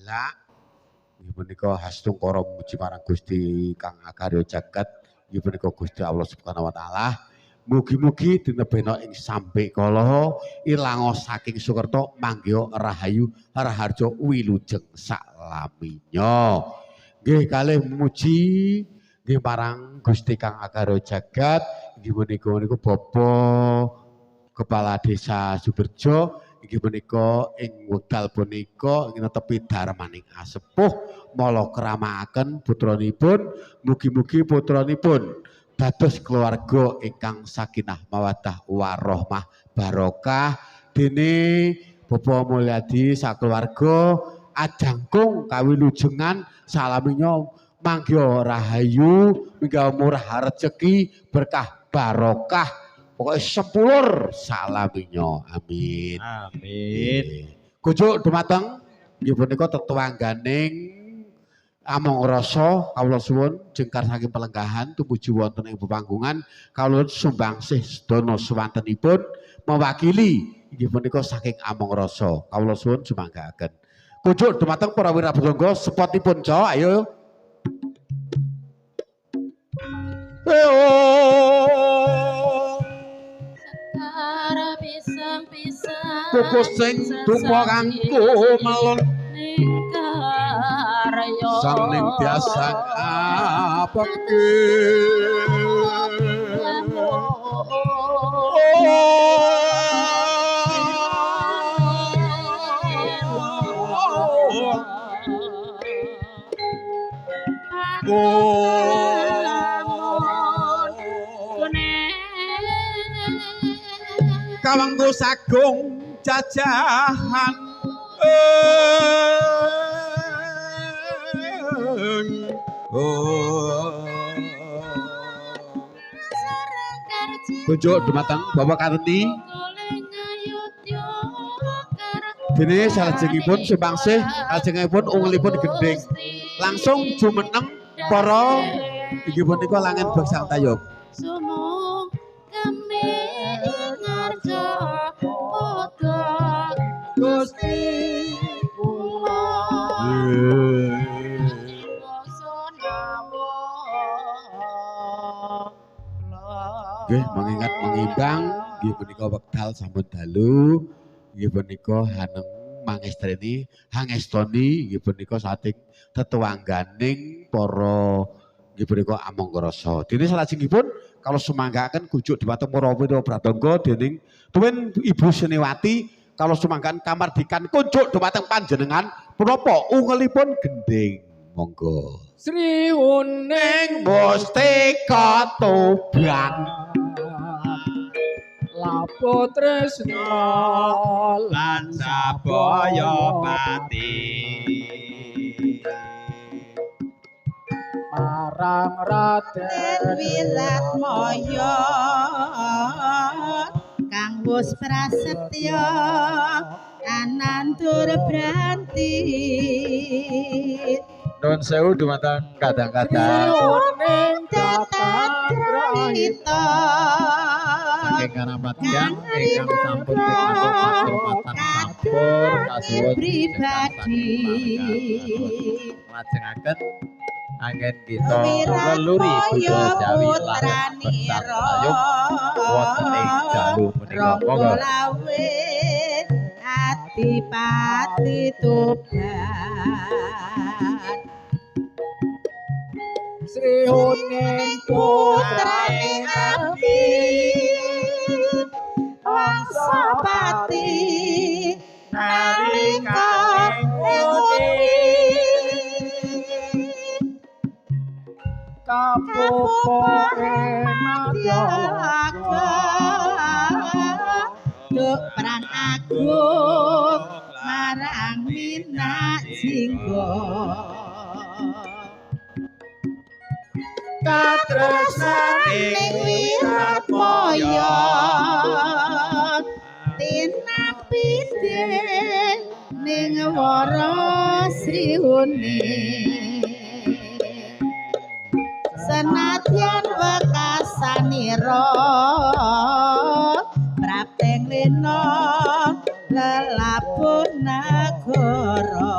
Alhamdulillah. Inggih punika hastungkara muji marang Gusti Kang Agarya Jagat. Inggih punika Gusti Allah Subhanahu wa taala. Mugi-mugi dinebena ing sampe kala ilang saking Sukerta manggih rahayu raharja wilujeng salaminya. Nggih kalih muji nggih marang Gusti Kang Agarya Jagat. Inggih punika Bapak Kepala Desa Suberjo. Inggih punika ing wekdal punika netepi darmaning asepuh mala kramakaken putranipun, mugi-mugi putranipun dados keluarga ingkang sakinah mawaddah warahmah barokah dene Bapak Mulyadi sakeluarga ajangkung kawilujengan salaminya manggih rahayu mingga murah rezeki berkah barokah pokoknya sepulur salaminya amin amin kujuk dumateng nggih punika tetuangganing among rasa kawula suwun jengkar saking pelenggahan tumuju wonten ing pepanggungan kawula sumbangsih sedana swantenipun mewakili inggih punika saking among rasa kawula suwun sumanggaaken kujuk dumateng para wirabudangga sepotipun co ayo Pupus sing dupa kanggo melon saling biasa apake Kawanggo sagung jajahan Kunjuk dumateng Bapak Karni dene salajengipun sumangsih salajengipun ungelipun gending langsung jumeneng para inggih punika langen beksang tayub Gusti nggih mengingat mengimbang nggih punika wekdal sampun dalu nggih punika haneng mangestreni hangestoni nggih punika sating tetuangganing para nggih punika amangka rasa dene salajengipun kalau semanggaken kujuk dhumateng para wira pradangga dening tuwin Ibu Seniwati kalau sumanggaken kamardikan kunjuk dhumateng panjenengan punapa ungelipun gending monggo Sri Uning Mustika Tuban Lapo Tresna lan sabaya pati marang Raden Wiratmaya kang wis prasetya anandur branti Nuwun sewu dumateng kadang-kadang Uning Cacakrita saking karamat yang ingkang sampun pitatur sampur kasuwun pribadi lajengaken anggen kita leluri Buddha Jawi lan bersayung wonten ing dalu menika monggo lawit Adipati Tuban Sri Uning putrane Abi Wangsapati nalika kapupore madyaga duk perang agung marang Minak Jingga katresnaning Wiratmaya tinapite ning wara Sri Uning senadyan wekasanira prapteng lena lelapun nagara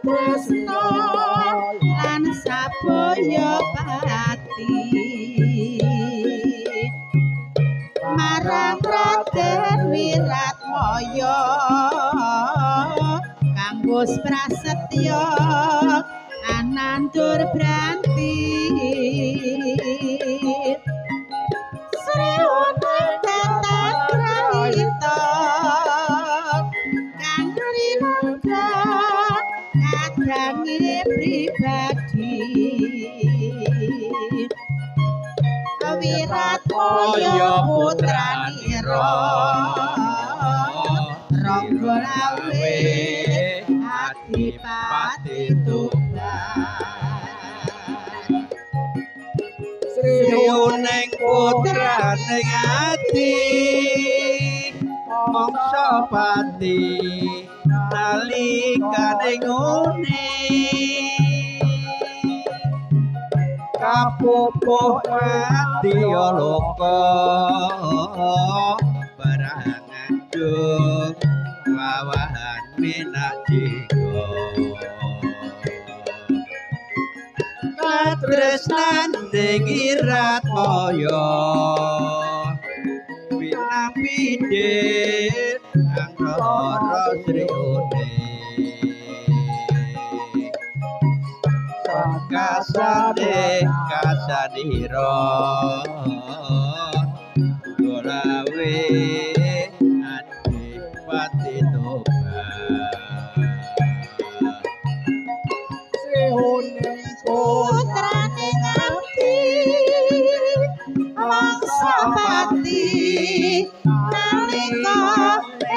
tresno lan saboyo pati marang Raden Wiratmaya kanggo prasetya anandur branti Sriwuning tatan prahita kang rinangga kadange pribadi Wiratmaya putranira Rangga lawe Adipati Tuban Sriwuning putraning ati mangsa pati nalikane ngune kapupuh madya loka baranganjuk lawahan minajika katresnaning Wiratmaya winapidit angkara Sriwuning kasane kasanira gorawe Adipati Tuban Sriwuning putrane ngati mangsa pati nalika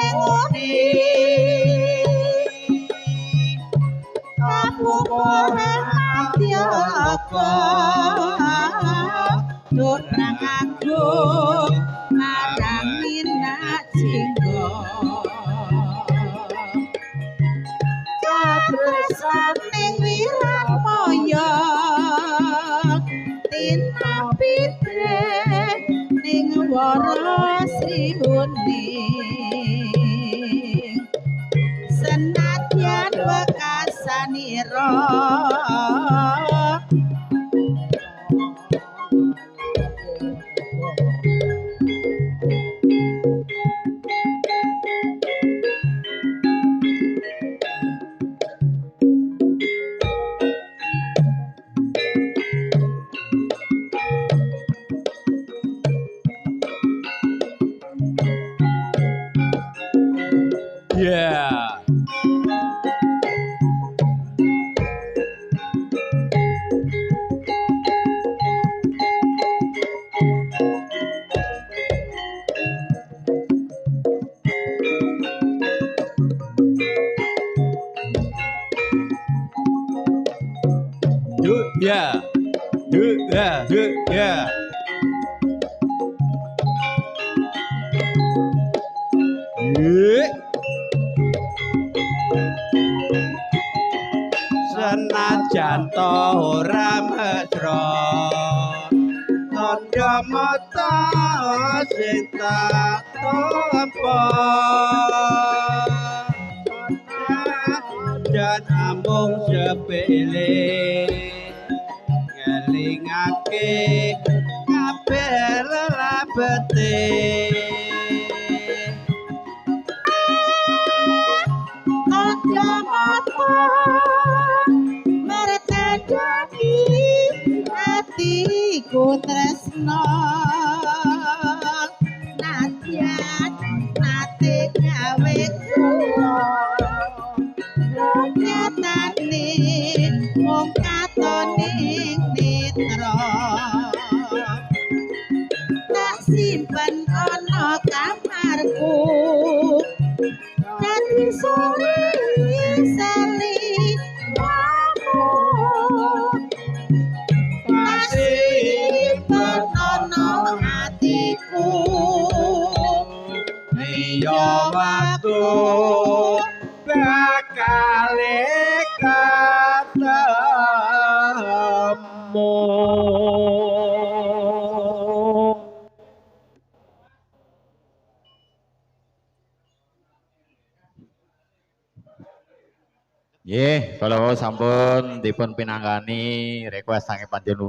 enguni kapupuh madya loka durang agung marang minajingga katresaning Wiratmaya tinapite ning wara Sriwuning senadyan wekasanira yeah yeah yeah yeah senajan to ora mesra tandha mata sing tak tampa jan amung sepele ngelingake kabeh lelabete Kacamata mertadani hatiku tresno nadyan nate gawe kula nyatane mung katoning netra tak simpen ana kamarku dadi sore sali masih penono hatiku iya waktu bakal ketemu Nggih, kalau sampun dipun pinanggani request sange panjenengan